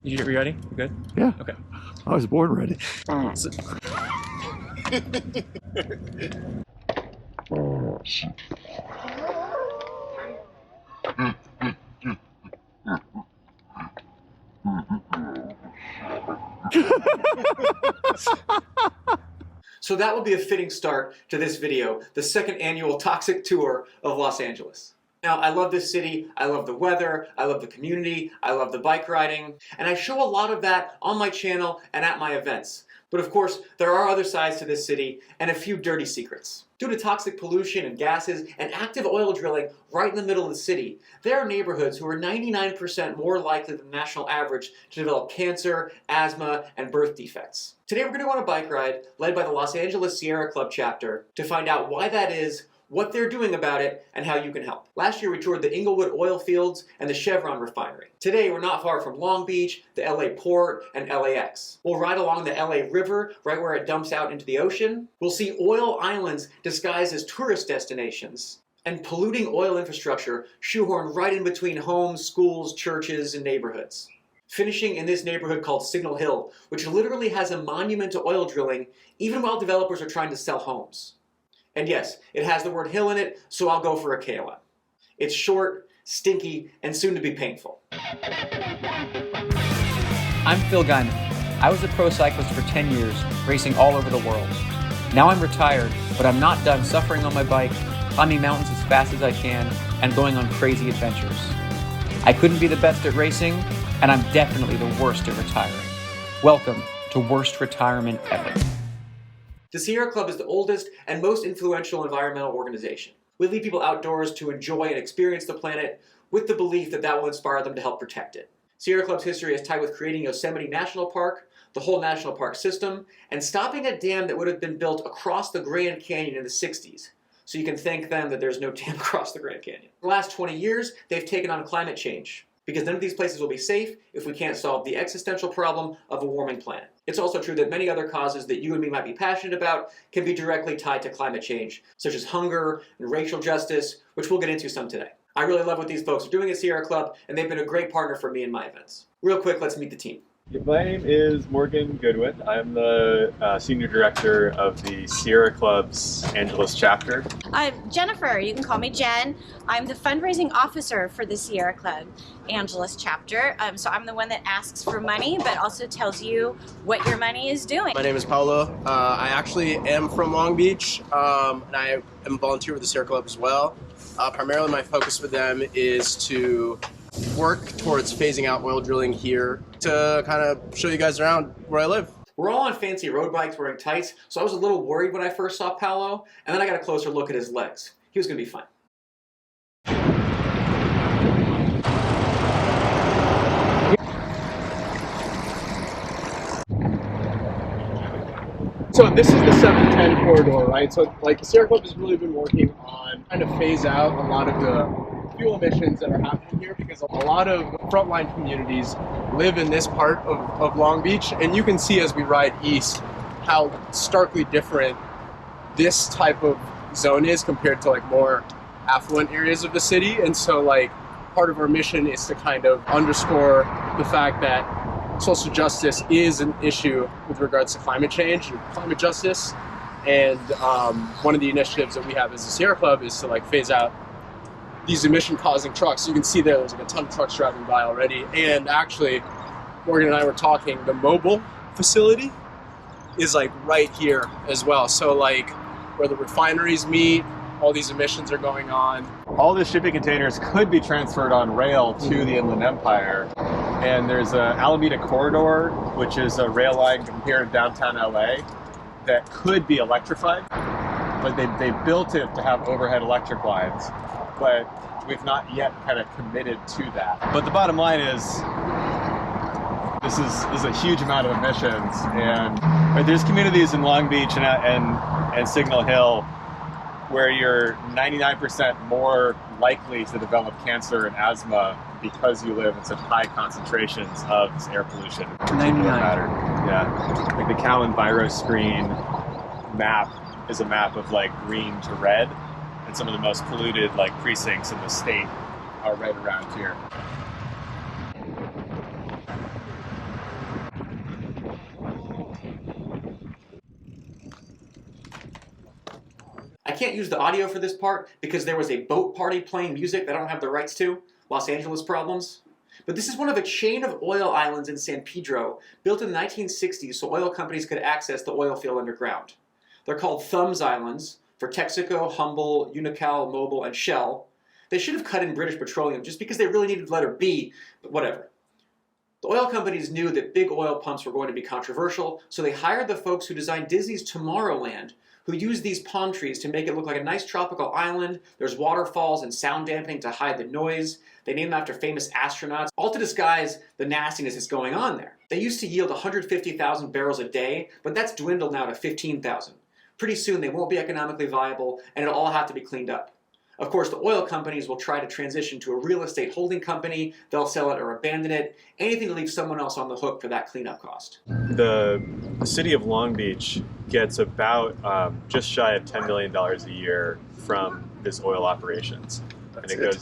You ready? You good? Yeah. Okay. I was born ready. So that will be a fitting start to this video, the second annual Toxic Tour of Los Angeles. Now, I love this city, I love the weather, I love the community, I love the bike riding, and I show a lot of that on my channel and at my events. But of course, there are other sides to this city and a few dirty secrets. Due to toxic pollution and gases and active oil drilling right in the middle of the city, there are neighborhoods who are 99% more likely than the national average to develop cancer, asthma, and birth defects. Today we're going to go on a bike ride led by the Los Angeles Sierra Club chapter to find out why that is, what they're doing about it, and how you can help. Last year we toured the Inglewood oil fields and the Chevron refinery. Today we're not far from Long Beach, the LA Port, and LAX. We'll ride along the LA River right where it dumps out into the ocean. We'll see oil islands disguised as tourist destinations, and polluting oil infrastructure shoehorned right in between homes, schools, churches, and neighborhoods. Finishing in this neighborhood called Signal Hill, which literally has a monument to oil drilling even while developers are trying to sell homes. And yes, it has the word hill in it, so I'll go for a KOM. It's short, stinky, and soon to be painful. I'm Phil Gaimon. I was a pro cyclist for 10 years, racing all over the world. Now I'm retired, but I'm not done suffering on my bike, climbing mountains as fast as I can, and going on crazy adventures. I couldn't be the best at racing, and I'm definitely the worst at retiring. Welcome to Worst Retirement Ever. The Sierra Club is the oldest and most influential environmental organization. We lead people outdoors to enjoy and experience the planet with the belief that that will inspire them to help protect it. Sierra Club's history is tied with creating Yosemite National Park, the whole national park system, and stopping a dam that would have been built across the Grand Canyon in the 60s. So you can thank them that there's no dam across the Grand Canyon. In the last 20 years, they've taken on climate change, because none of these places will be safe if we can't solve the existential problem of a warming planet. It's also true that many other causes that you and me might be passionate about can be directly tied to climate change, such as hunger and racial justice, which we'll get into some today. I really love what these folks are doing at Sierra Club, and they've been a great partner for me in my events. Real quick, let's meet the team. My name is Morgan Goodwin. I'm the Senior Director of the Sierra Club's Angeles chapter. I'm Jennifer, you can call me Jen. I'm the fundraising officer for the Sierra Club Angeles chapter. So I'm the one that asks for money, but also tells you what your money is doing. My name is Paulo. I actually am from Long Beach, and I am a volunteer with the Sierra Club as well. Primarily my focus with them is to work towards phasing out oil drilling here to kind of show you guys around where I live. We're all on fancy road bikes wearing tights, so I was a little worried when I first saw Paolo, and then I got a closer look at his legs. He was going to be fine. So this is the 710 corridor, right? So like the Sierra Club has really been working on trying to phase out a lot of the fuel emissions that are happening here, because a lot of frontline communities live in this part of Long Beach, and you can see as we ride east how starkly different this type of zone is compared to like more affluent areas of the city. And so like part of our mission is to kind of underscore the fact that social justice is an issue with regards to climate change and climate justice. And one of the initiatives that we have as the Sierra Club is to like phase out these emission-causing trucks. You can see there's like a ton of trucks driving by already. And actually, Morgan and I were talking, the mobile facility is like right here as well. So like where the refineries meet, all these emissions are going on. All the shipping containers could be transferred on rail to the Inland Empire. And there's a Alameda corridor, which is a rail line from here to downtown LA that could be electrified. But they built it to have overhead electric lines. But we've not yet kind of committed to that. But the bottom line is, this is a huge amount of emissions, and right, there's communities in Long Beach and Signal Hill where you're 99% more likely to develop cancer and asthma because you live in such high concentrations of this air pollution. 99. Matter. Yeah, like the Cal Enviro screen map is a map of like green to red, and some of the most polluted like precincts in the state are right around here. can't use the audio for this part because there was a boat party playing music that I don't have the rights to. Los Angeles problems. But this is one of a chain of oil islands in San Pedro, built in the 1960s so oil companies could access the oil field underground. They're called Thumbs Islands for Texaco, Humble, Unocal, Mobil, and Shell. They should have cut in British Petroleum just because they really needed the letter B, but whatever. The oil companies knew that big oil pumps were going to be controversial, so they hired the folks who designed Disney's Tomorrowland, who used these palm trees to make it look like a nice tropical island. There's waterfalls and sound dampening to hide the noise. They named them after famous astronauts, all to disguise the nastiness that's going on there. They used to yield 150,000 barrels a day, but that's dwindled now to 15,000. Pretty soon they won't be economically viable, and it'll all have to be cleaned up. Of course, the oil companies will try to transition to a real estate holding company. They'll sell it or abandon it. Anything to leave someone else on the hook for that cleanup cost. The city of Long Beach gets about just shy of $10 million a year from this oil operations. And it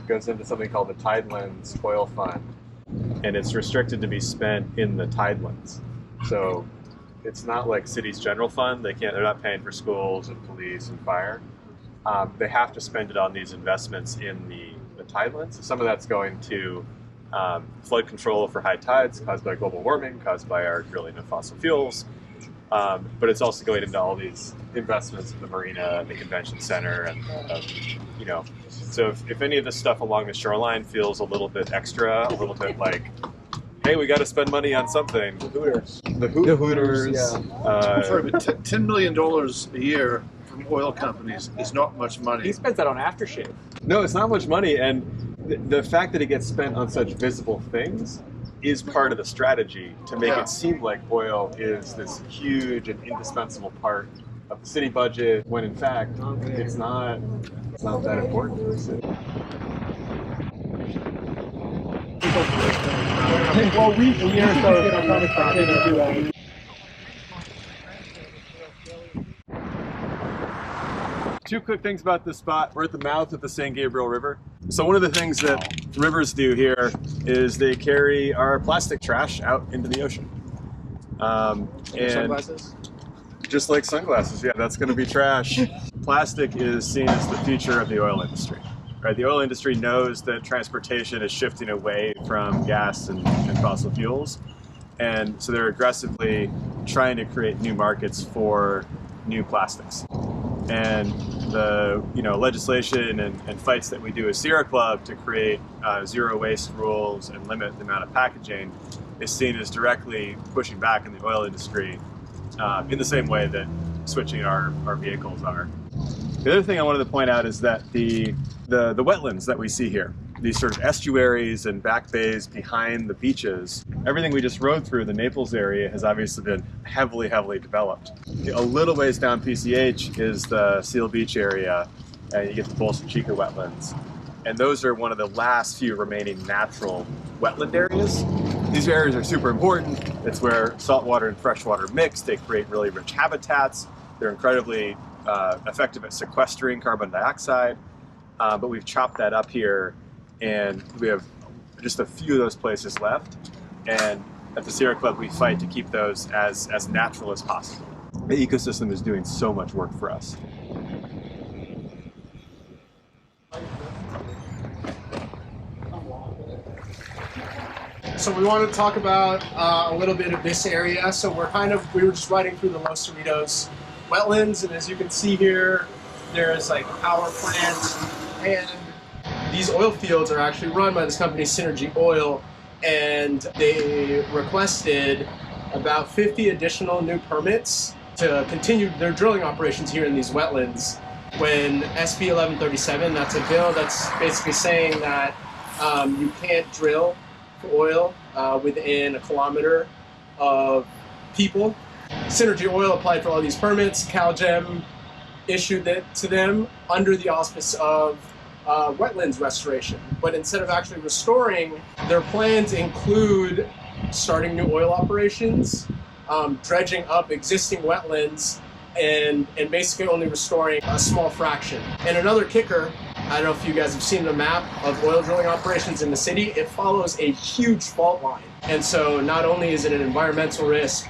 goes into something called the Tidelands Oil Fund. And it's restricted to be spent in the Tidelands. So it's not like city's general fund. They're not paying for schools and police and fire. They have to spend it on these investments in the tidelands. So some of that's going to flood control for high tides caused by global warming, caused by our drilling of fossil fuels. But it's also going into all these investments in the marina and the convention center. And, so if any of this stuff along the shoreline feels a little bit extra, a little bit like, hey, we got to spend money on something. The Hooters. The Hooters. Yeah. Sorry, but $10 million a year from oil companies is not much money. He spends that on aftershave. No, it's not much money, and the fact that it gets spent on such visible things is part of the strategy to make it seem like oil is this huge and indispensable part of the city budget, when in fact it's not that important to the city. Well, we are so Two quick things about this spot. We're at the mouth of the San Gabriel River. So one of the things that rivers do here is they carry our plastic trash out into the ocean. And Sunglasses? just like sunglasses, yeah, that's going to be trash. Plastic is seen as the future of the oil industry. Right? The oil industry knows that transportation is shifting away from gas and fossil fuels. And so they're aggressively trying to create new markets for new plastics. And the legislation and fights that we do as Sierra Club to create zero waste rules and limit the amount of packaging is seen as directly pushing back in the oil industry in the same way that switching our vehicles are. The other thing I wanted to point out is that the wetlands that we see here, these sort of estuaries and back bays behind the beaches, everything we just rode through, the Naples area, has obviously been heavily developed. A little ways down PCH is the Seal Beach area, and you get the Bolsa Chica wetlands. And those are one of the last few remaining natural wetland areas. These areas are super important. It's where saltwater and freshwater mix. They create really rich habitats. They're incredibly effective at sequestering carbon dioxide. But we've chopped that up here, and we have just a few of those places left. And at the Sierra Club, we fight to keep those as natural as possible. The ecosystem is doing so much work for us. So we want to talk about a little bit of this area. So we were just riding through the Los Cerritos wetlands, and as you can see here, there's like power plants, and these oil fields are actually run by this company Synergy Oil, and they requested about 50 additional new permits to continue their drilling operations here in these wetlands. When SB 1137, that's a bill that's basically saying that you can't drill for oil within a kilometer of people. Synergy Oil applied for all these permits. CalGEM issued it to them under the auspice of wetlands restoration. But instead of actually restoring, their plans include starting new oil operations, dredging up existing wetlands, and basically only restoring a small fraction. And another kicker, I don't know if you guys have seen the map of oil drilling operations in the city, it follows a huge fault line. And so not only is it an environmental risk,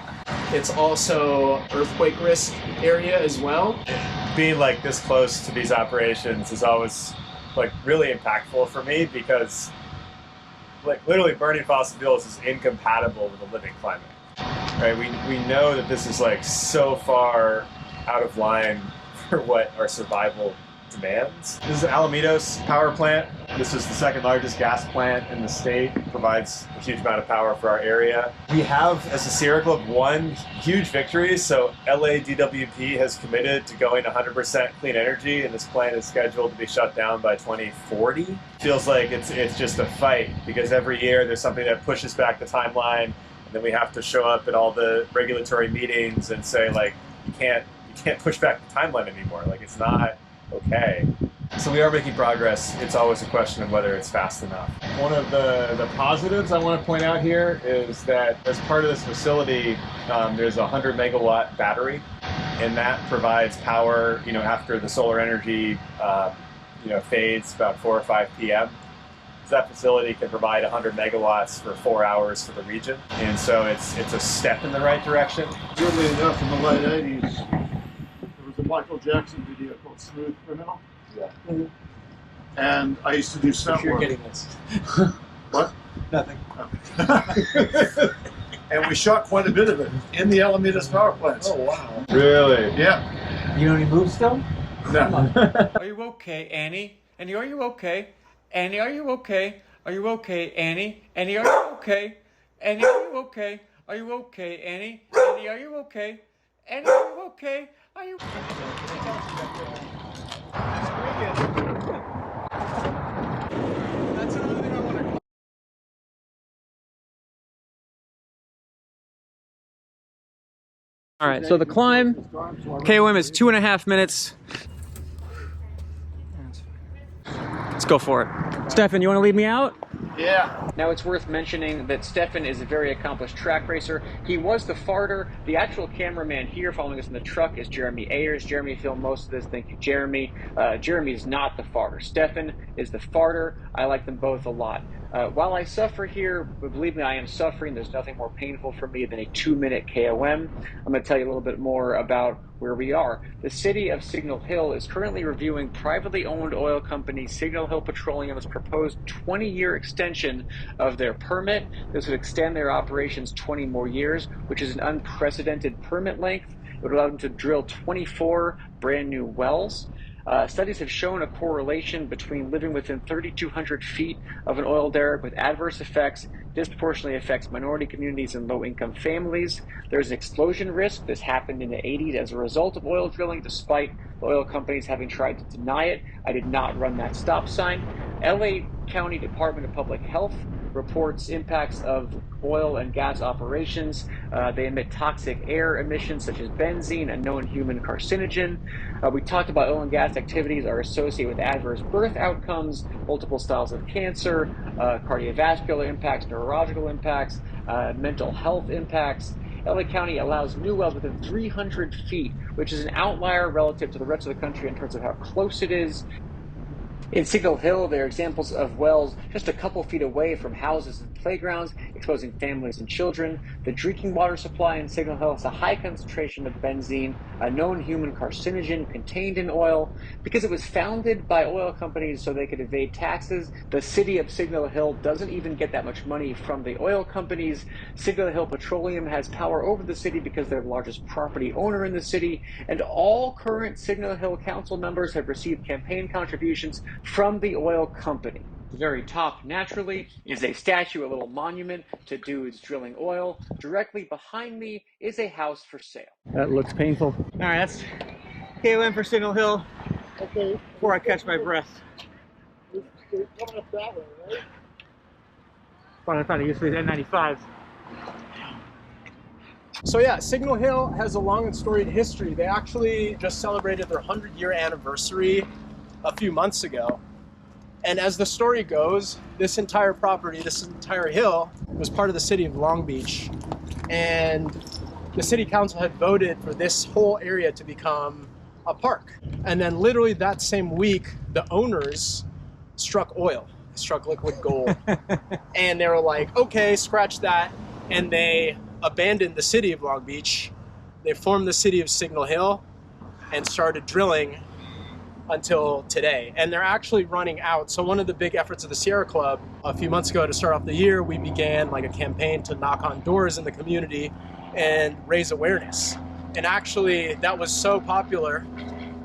it's also earthquake risk area as well. being like this close to these operations is always like really impactful for me, because like literally burning fossil fuels is incompatible with a living climate, right? We know that this is like so far out of line for what our survival demands. This is the Alamitos power plant. This is the second largest gas plant in the state. It provides a huge amount of power for our area. We have, as a Sierra Club, one huge victory. So LADWP has committed to going 100% clean energy, and this plant is scheduled to be shut down by 2040. Feels like it's just a fight, because every year there's something that pushes back the timeline, and then we have to show up at all the regulatory meetings and say, like, you can't push back the timeline anymore. Like, it's not okay. So we are making progress. It's always a question of whether it's fast enough. One of the positives I want to point out here is that as part of this facility, there's a 100 megawatt battery, and that provides power, after the solar energy, fades about 4 or 5 p.m. So that facility can provide 100 megawatts for 4 hours for the region. And so it's a step in the right direction. Weirdly enough, in the late 80s, there was a Michael Jackson video called Smooth Criminal. Yeah. Mm-hmm. And I used to do stunt You're work. getting this. What? Nothing. And we shot quite a bit of it in the Alamitos power plants. Oh, wow. Really? Yeah. You know any moves still? No. Are you okay, Annie? Annie, are you okay? Annie, are you okay? Are you okay, Annie? Annie, are you okay? Annie, are you okay? Are you okay, Annie? Annie, are you okay? Annie, are you okay? Are you? That's another thing I want to. All right, so the climb, KOM is 2.5 minutes. Let's go for it. Stefan, you want to lead me out? Yeah. Now it's worth mentioning that Stefan is a very accomplished track racer. He was the farter. The actual cameraman here following us in the truck is Jeremy Ayers. Jeremy filmed most of this. Thank you, Jeremy. Jeremy is not the farter. Stefan is the farter. I like them both a lot. While I suffer here, but believe me, I am suffering. There's nothing more painful for me than a 2-minute KOM. I'm going to tell you a little bit more about where we are. The city of Signal Hill is currently reviewing privately owned oil company Signal Hill Petroleum's proposed 20-year extension of their permit. This would extend their operations 20 more years, which is an unprecedented permit length. It would allow them to drill 24 brand new wells. Studies have shown a correlation between living within 3,200 feet of an oil derrick with adverse effects, disproportionately affects minority communities and low-income families. There's an explosion risk. This happened in the 80s as a result of oil drilling, despite the oil companies having tried to deny it. I did not run that stop sign. LA County Department of Public Health reports impacts of oil and gas operations. They emit toxic air emissions such as benzene, a known human carcinogen. We talked about oil and gas activities are associated with adverse birth outcomes, multiple styles of cancer, cardiovascular impacts, neurological impacts, mental health impacts. LA County allows new wells within 300 feet, which is an outlier relative to the rest of the country in terms of how close it is. In Signal Hill, there are examples of wells just a couple feet away from houses and playgrounds, exposing families and children. The drinking water supply in Signal Hill has a high concentration of benzene, a known human carcinogen contained in oil. Because it was founded by oil companies so they could evade taxes, the city of Signal Hill doesn't even get that much money from the oil companies. Signal Hill Petroleum has power over the city because they're the largest property owner in the city, and all current Signal Hill council members have received campaign contributions from the oil company. The very top, naturally, is a statue, a little monument to dudes drilling oil. Directly behind me is a house for sale. That looks painful. All right, that's KOM for Signal Hill. Okay. Before I catch my breath. Coming up that way, right? I thought I used these N95s. So yeah, Signal Hill has a long and storied history. They actually just celebrated their 100-year anniversary a few months ago. And as the story goes, this entire property, this entire hill, was part of the city of Long Beach. And the city council had voted for this whole area to become a park. And then literally that same week, the owners struck oil, struck liquid gold. And they were like, okay, scratch that. And they abandoned the city of Long Beach. They formed the city of Signal Hill. and started drilling until today. And they're actually running out. So one of the big efforts of the Sierra Club a few months ago to start off the year, we began like a campaign to knock on doors in the community and raise awareness. And actually that was so popular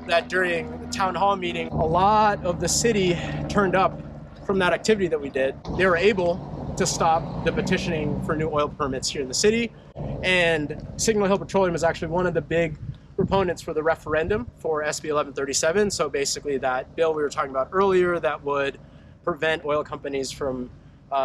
that during the town hall meeting, a lot of the city turned up from that activity that we did. They were able to stop the petitioning for new oil permits here in the city. And Signal Hill Petroleum is actually one of the big proponents for the referendum for SB 1137. So basically that bill we were talking about earlier that would prevent oil companies from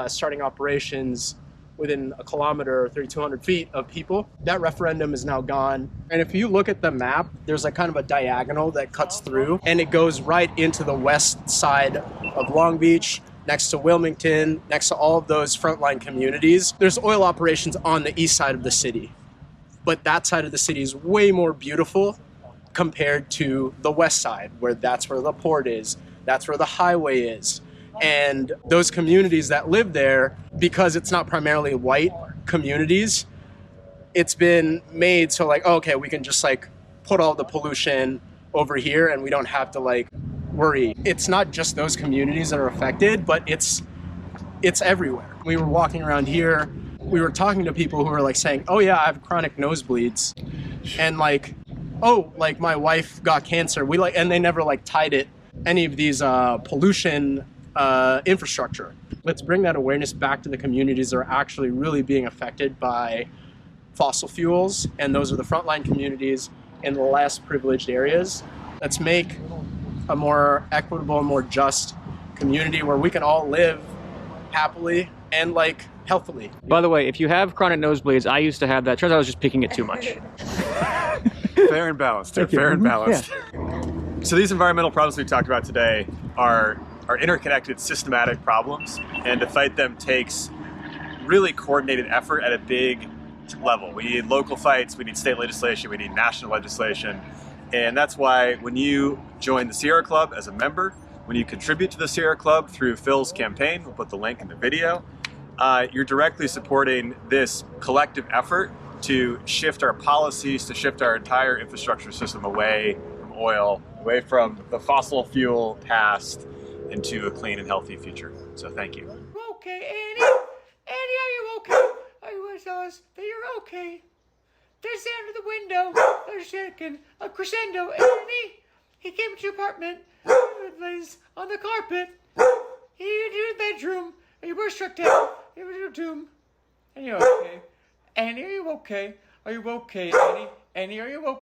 starting operations within a kilometer or 3,200 feet of people. That referendum is now gone. And if you look at the map, there's like kind of a diagonal that cuts through and it goes right into the west side of Long Beach, next to Wilmington, next to all of those frontline communities. There's oil operations on the east side of the city, but that side of the city is way more beautiful compared to the west side, where that's where the port is, that's where the highway is. And those communities that live there, because it's not primarily white communities, it's been made so like, oh, okay, we can just like put all the pollution over here and we don't have to like worry. It's not just those communities that are affected, but it's everywhere. We were walking around here, we were talking to people who were like saying, oh yeah, I have chronic nosebleeds. And like, oh, like my wife got cancer. And they never like tied it, any of these pollution infrastructure. Let's bring that awareness back to the communities that are actually really being affected by fossil fuels. And those are the frontline communities in the less privileged areas. Let's make a more equitable, more just community where we can all live happily and like healthily. By the way, if you have chronic nosebleeds, I used to have that. Turns out I was just picking it too much. Fair and balanced. Fair and balanced. Yeah. So these environmental problems we talked about today are interconnected, systematic problems, and to fight them takes really coordinated effort at a big level. We need local fights, we need state legislation, we need national legislation, and that's why when you join the Sierra Club as a member, when you contribute to the Sierra Club through Phil's campaign, we'll put the link in the video, you're directly supporting this collective effort to shift our policies, to shift our entire infrastructure system away from oil, away from the fossil fuel past, into a clean and healthy future. So thank you. Okay, Annie? Annie, are you okay? Are you with us? That you're okay? There's the end of the window. There's a second. A crescendo. Annie? He came to your apartment. He lays on the carpet. He went to your bedroom. You were struck down. You were to your tomb. And you're okay. Annie, are you okay? Are you okay, Annie? Annie, are you okay?